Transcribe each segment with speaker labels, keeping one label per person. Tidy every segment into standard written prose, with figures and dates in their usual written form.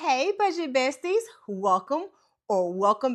Speaker 1: Hey, budget besties, welcome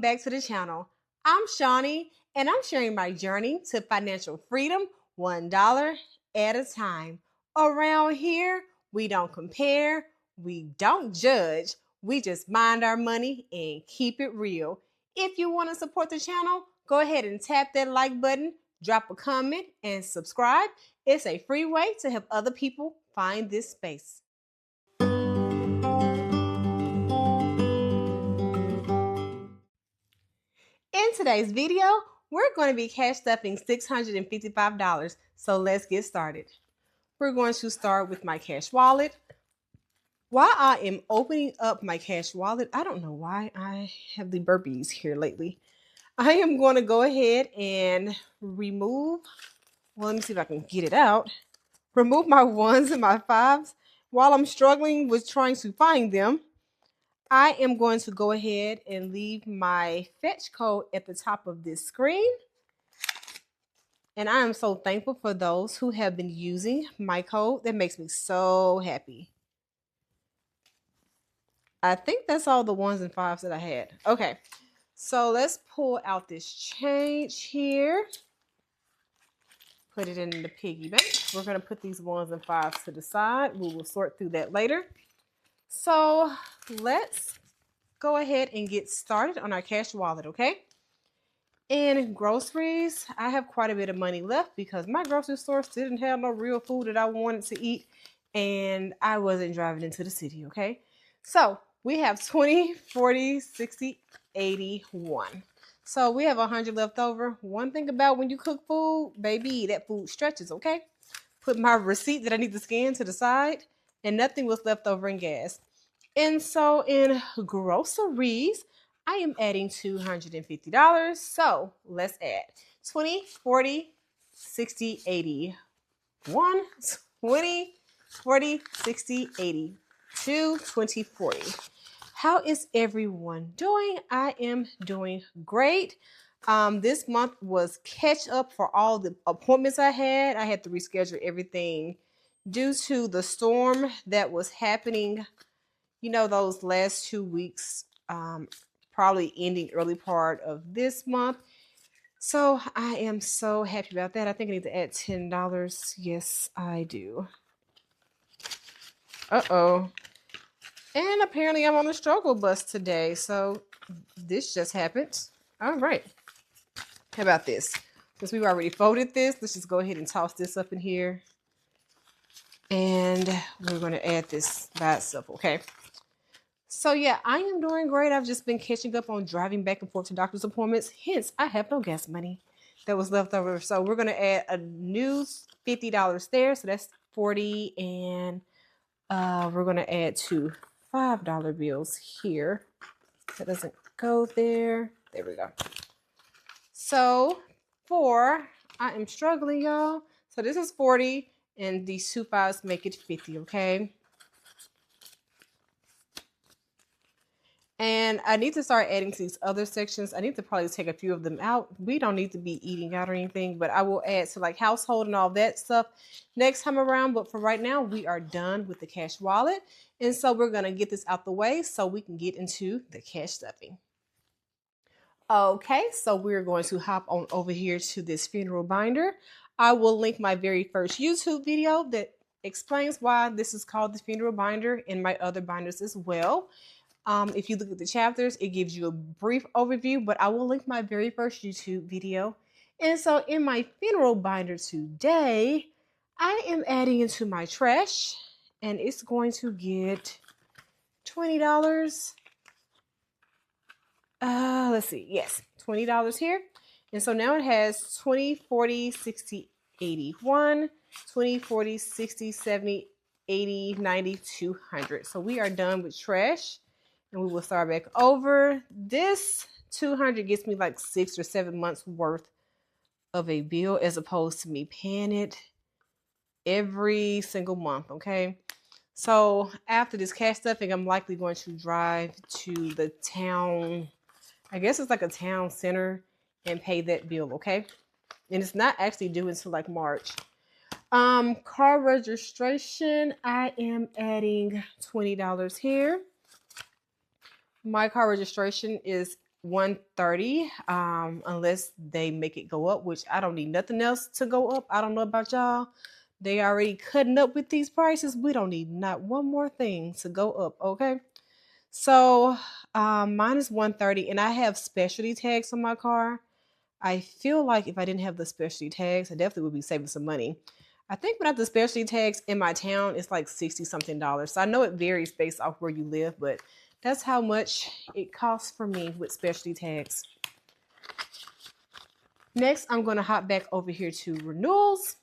Speaker 1: back to the channel. I'm Shawnee, and I'm sharing my journey to financial freedom $1 at a time. Around here, we don't compare, we don't judge, we just mind our money and keep it real. If you want to support the channel, go ahead and tap that like button, drop a comment, and subscribe. It's a free way to help other people find this space. In today's video, we're going to be cash stuffing $655. So let's get started. We're going to start with my cash wallet. While I am opening up my cash wallet, I don't know why I have the burpees here lately. I am going to go ahead and remove, well, let me see if I can get it out. Remove my ones and my fives. While I'm struggling with trying to find them, I am going to go ahead and leave my fetch code at the top of this screen. And I am so thankful for those who have been using my code. That makes me so happy. I think that's all the ones and fives that I had. Okay, so let's pull out this change here. Put it in the piggy bank. We're going to put these ones and fives to the side. We will sort through that later. So let's go ahead and get started on our cash wallet, okay? In groceries, I have quite a bit of money left because my grocery store didn't have no real food that I wanted to eat, and I wasn't driving into the city, okay? So we have 20, 40, 60, 81. So we have 100 left over. One thing about when you cook food, baby, that food stretches, okay? Put my receipt that I need to scan to the side, and nothing was left over in gas. And so in groceries, I am adding $250. So let's add 20, 40, 60, 80. 1, 20, 40, 60, 80. 2, 20, 40. How is everyone doing? I am doing great. This month was catch up for all the appointments I had. I had to reschedule everything due to the storm that was happening, you know, those last 2 weeks, probably ending early part of this month. So I am so happy about that. I think I need to add $10. Yes, I do. Uh-oh. And apparently I'm on the struggle bus today. So this just happened. All right. How about this? Since we've already folded this, let's just go ahead and toss this up in here. And we're going to add this by itself, okay? So yeah, I am doing great. I've just been catching up on driving back and forth to doctor's appointments. Hence, I have no gas money that was left over. So we're going to add a new $50 there. So that's 40. And we're going to add two $5 bills here. That doesn't go there. There we go. So I am struggling, y'all. So this is 40 and these two fives make it 50, okay? And I need to start adding to these other sections. I need to probably take a few of them out. We don't need to be eating out or anything, but I will add to like household and all that stuff next time around. But for right now, we are done with the cash wallet. And so we're going to get this out the way so we can get into the cash stuffing. Okay, so we're going to hop on over here to this funeral binder. I will link my very first YouTube video that explains why this is called the funeral binder and my other binders as well. If you look at the chapters, it gives you a brief overview, but I will link my very first YouTube video. And so in my funeral binder today, I am adding into my trash, and it's going to get $20. Let's see. Yes, $20 here. And so now it has 20, 40, 60, 81, 20, 40, 60, 70, 80, 90, 200. So we are done with trash. And we will start back over. This 200 gets me like 6 or 7 months worth of a bill as opposed to me paying it every single month, okay? So after this cash stuffing, I'm likely going to drive to the town, I guess it's like a town center, and pay that bill, okay? And it's not actually due until like March. Car registration, I am adding $20 here. My car registration is 130, unless they make it go up, which I don't need nothing else to go up. I don't know about y'all. They already cutting up with these prices. We don't need not one more thing to go up, okay? So mine is 130, and I have specialty tags on my car. I feel like if I didn't have the specialty tags, I definitely would be saving some money. I think without the specialty tags in my town, it's like 60 something dollars. So I know it varies based off where you live, but that's how much it costs for me with specialty tags. Next, I'm going to hop back over here to renewals.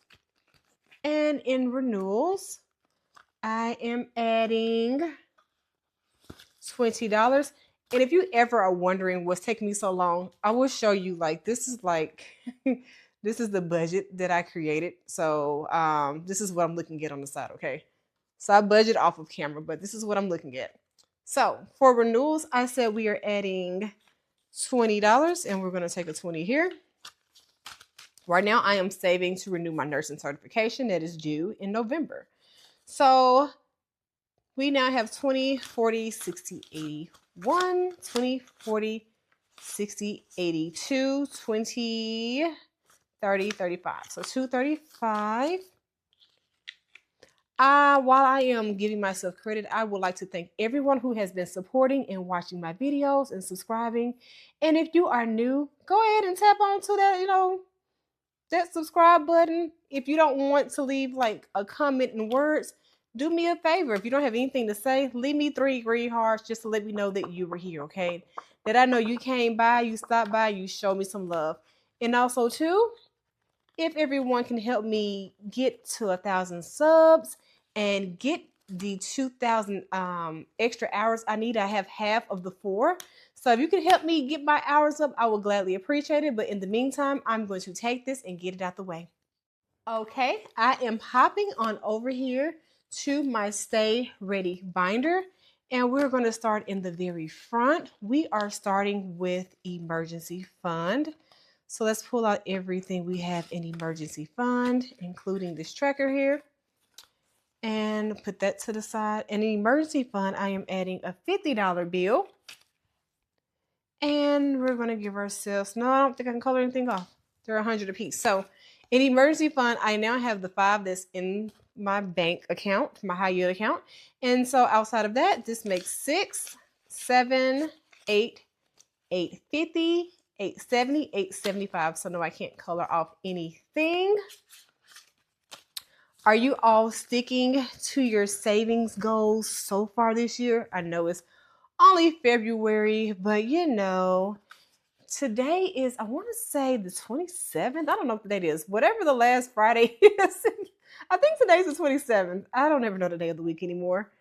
Speaker 1: And in renewals, I am adding $20. And if you ever are wondering what's taking me so long, I will show you, like, this is this is the budget that I created. So this is what I'm looking at on the side, okay? So I budget off of camera, but this is what I'm looking at. So for renewals, I said we are adding $20, and we're going to take a 20 here. Right now, I am saving to renew my nursing certification that is due in November. So we now have 20, 40, 60, 81, 20, 40, 60, 82, 20, 30, 35. So 235. While I am giving myself credit, I would like to thank everyone who has been supporting and watching my videos and subscribing. And if you are new, go ahead and tap onto that, that subscribe button. If you don't want to leave like a comment in words, do me a favor. If you don't have anything to say, leave me 3 green hearts just to let me know that you were here, okay? That I know you came by, you stopped by, you showed me some love. And also too, if everyone can help me get to 1,000 subs and get the 2,000 extra hours I need, I have half of the 4. So if you can help me get my hours up, I will gladly appreciate it. But in the meantime, I'm going to take this and get it out the way. Okay, I am hopping on over here to my Stay Ready binder. And we're going to start in the very front. We are starting with emergency fund. So let's pull out everything we have in emergency fund, including this tracker here, and put that to the side. In emergency fund, I am adding a $50 bill. And we're going to give ourselves, no, I don't think I can color anything off. They're 100 a piece. So in emergency fund, I now have the 5 that's in my bank account, my high yield account. And so outside of that, this makes 6, 7, 8, 850, 870, 875. So no, I can't color off anything. Are you all sticking to your savings goals so far this year? I know it's only February, but today is, I want to say the 27th. I don't know what the date is. Whatever the last Friday is. I think today's the 27th. I don't ever know the day of the week anymore.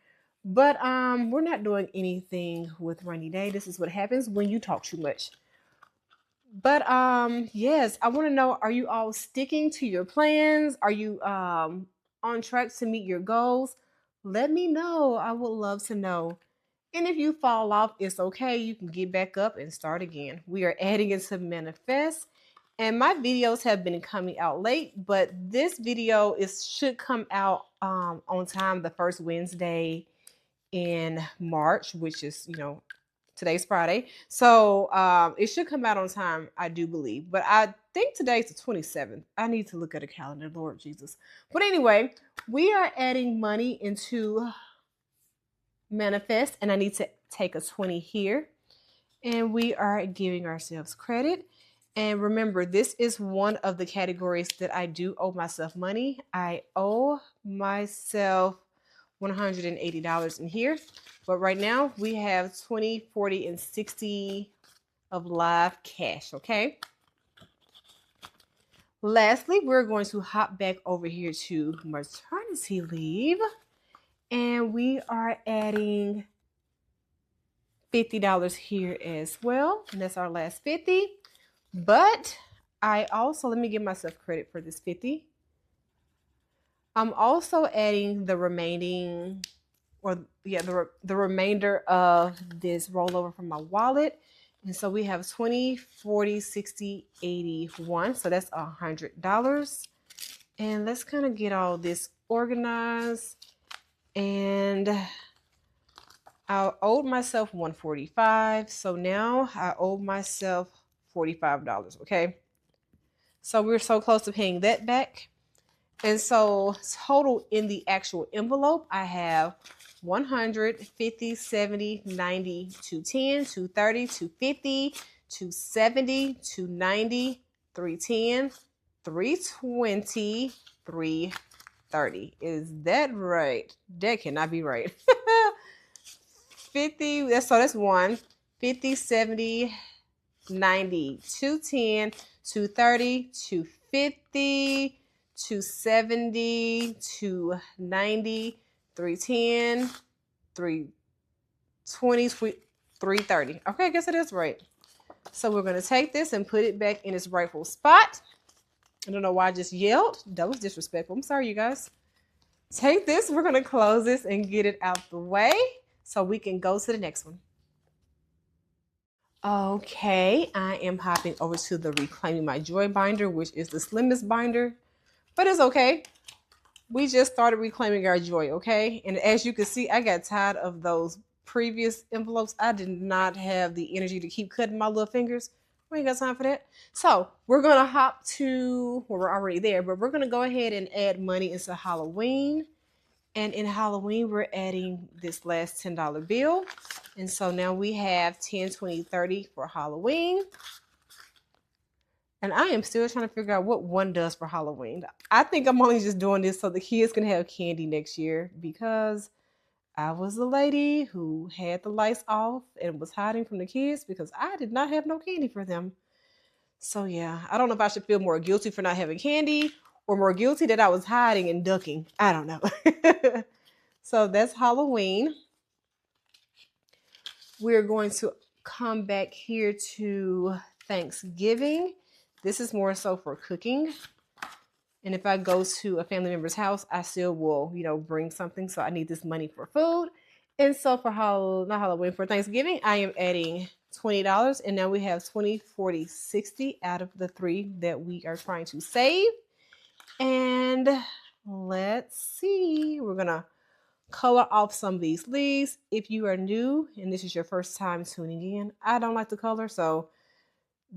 Speaker 1: But we're not doing anything with rainy day. This is what happens when you talk too much. But yes, I want to know, are you all sticking to your plans? Are you on track to meet your goals? Let me know. I would love to know. And if you fall off, it's okay. You can get back up and start again. We are adding it to manifest. And my videos have been coming out late, but this video should come out on time the first Wednesday in March, which is, today's Friday. So it should come out on time, I do believe. But I think today's the 27th. I need to look at a calendar, Lord Jesus. But anyway, we are adding money into manifest, and I need to take a 20 here. And we are giving ourselves credit. And remember, this is one of the categories that I do owe myself money. I owe myself $180 in here. But right now we have 20, 40, and 60 of live cash, okay? Lastly, we're going to hop back over here to maternity leave. And we are adding $50 here as well. And that's our last 50. But I also, let me give myself credit for this 50. I'm also adding the remaining, the remainder of this rollover from my wallet. And so we have 20, 40, 60, 81. So that's $100. And let's kind of get all this organized. And I owed myself $145, so now I owe myself $45, okay? So we're so close to paying that back. And so total in the actual envelope, I have 100, 50, 70, 90, 210, 230, 250, 270, 290, 310, 320, 330. Is that right? That cannot be right. 50, that's one. 50, 70, 90, 210, 230, 250, 270, 290, 310, 320, 330. Okay, I guess it is right. So we're going to take this and put it back in its rightful spot. I don't know why I just yelled. That was disrespectful. I'm sorry, you guys. Take this. We're going to close this and get it out the way so we can go to the next one. Okay, I am hopping over to the Reclaiming My Joy binder, which is the slimmest binder, but it's okay. We just started reclaiming our joy, okay? And as you can see, I got tired of those previous envelopes. I did not have the energy to keep cutting my little fingers. We ain't got time for that. So we're going to hop to, well, we're already there, but we're going to go ahead and add money into Halloween. And in Halloween, we're adding this last $10 bill. And so now we have 10, 20, 30 for Halloween. And I am still trying to figure out what one does for Halloween. I think I'm only just doing this so the kids can have candy next year, because I was the lady who had the lights off and was hiding from the kids because I did not have no candy for them. So yeah, I don't know if I should feel more guilty for not having candy or more guilty that I was hiding and ducking. I don't know. So that's Halloween. We're going to come back here to Thanksgiving. This is more so for cooking. And if I go to a family member's house, I still will, bring something. So I need this money for food. And so for not Halloween, for Thanksgiving, I am adding $20. And now we have 20, 40, 60 out of the 3 that we are trying to save. And let's see, we're going to color off some of these leaves. If you are new and this is your first time tuning in, I don't like to color, so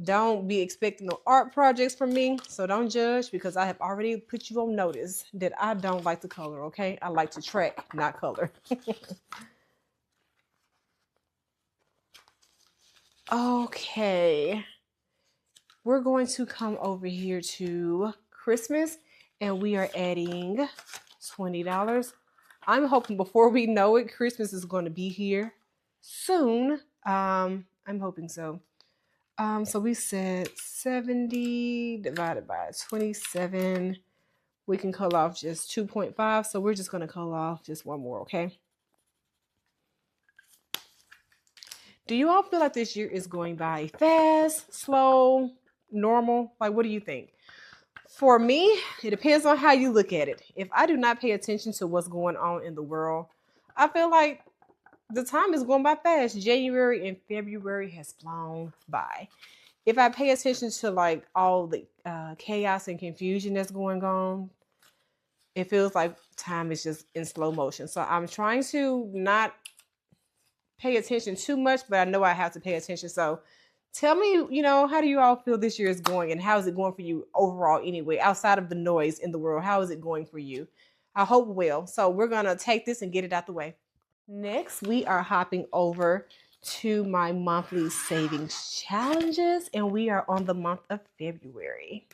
Speaker 1: don't be expecting no art projects from me. So don't judge, because I have already put you on notice that I don't like to color, okay? I like to track, not color. Okay. We're going to come over here to Christmas, and we are adding $20. I'm hoping before we know it, Christmas is going to be here soon. I'm hoping so. So we said 70 divided by 27. We can color off just 2.5. So we're just going to color off just one more, okay? Do you all feel like this year is going by fast, slow, normal? Like, what do you think? For me, it depends on how you look at it. If I do not pay attention to what's going on in the world, I feel like the time is going by fast. January and February has flown by. If I pay attention to like all the chaos and confusion that's going on, it feels like time is just in slow motion. So I'm trying to not pay attention too much, but I know I have to pay attention. So tell me, how do you all feel this year is going, and how is it going for you overall anyway, outside of the noise in the world? How is it going for you? I hope well. So we're going to take this and get it out the way. Next, we are hopping over to my monthly savings challenges, and we are on the month of February.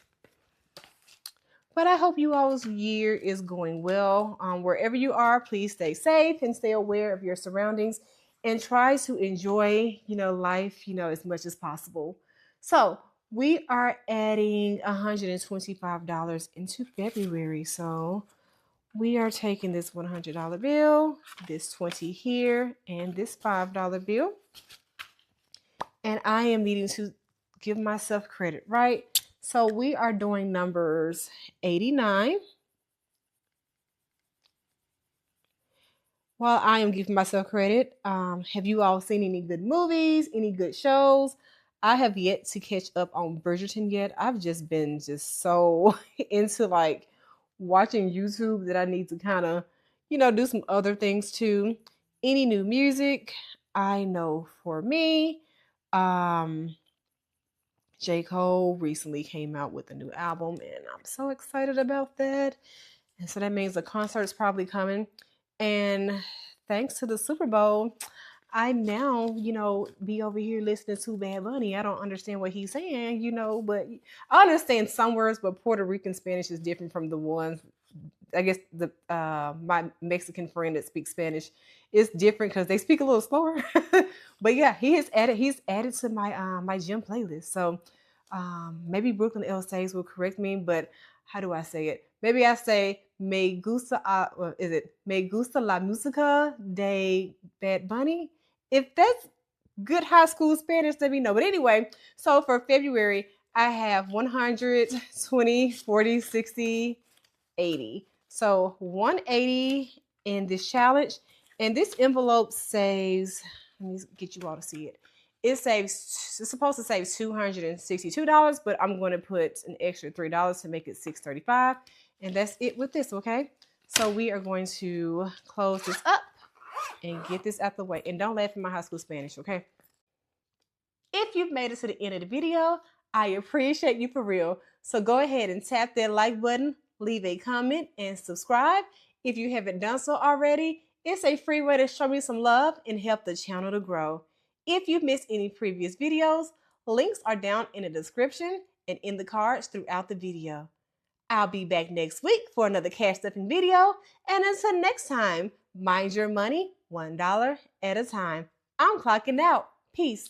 Speaker 1: But I hope you all's year is going well. Wherever you are, please stay safe and stay aware of your surroundings, and try to enjoy, life, as much as possible. So we are adding $125 into February. So we are taking this $100 bill, this 20 here, and this $5 bill. And I am needing to give myself credit, right? So we are doing numbers 89. While I am giving myself credit, have you all seen any good movies, any good shows? I have yet to catch up on Bridgerton yet. I've just been so into like watching YouTube that I need to kind of, do some other things too. any new music, I know for me, J. Cole recently came out with a new album, and I'm so excited about that. And so that means the concert's probably coming. And thanks to the Super Bowl, I now, be over here listening to Bad Bunny. I don't understand what he's saying, but I understand some words, but Puerto Rican Spanish is different from the ones, I guess the my Mexican friend that speaks Spanish is different because they speak a little slower. But yeah, he's added to my gym playlist. So maybe Brooklyn L Says will correct me, but how do I say it? Maybe I say me gusta is it me gusta la música de Bad Bunny? If that's good high school Spanish, let me know. But anyway, so for February, I have 100, 20, 40, 60, 80. So 180 in this challenge. And this envelope saves, let me get you all to see it. It's supposed to save $262, but I'm going to put an extra $3 to make it $635. And that's it with this, okay? So we are going to close this up and get this out the way. And don't laugh at my high school Spanish, okay? If you've made it to the end of the video, I appreciate you for real. So go ahead and tap that like button, leave a comment, and subscribe. If you haven't done so already, it's a free way to show me some love and help the channel to grow. If you've missed any previous videos, links are down in the description and in the cards throughout the video. I'll be back next week for another cash stuffing video. And until next time, mind your money $1 at a time. I'm clocking out. Peace.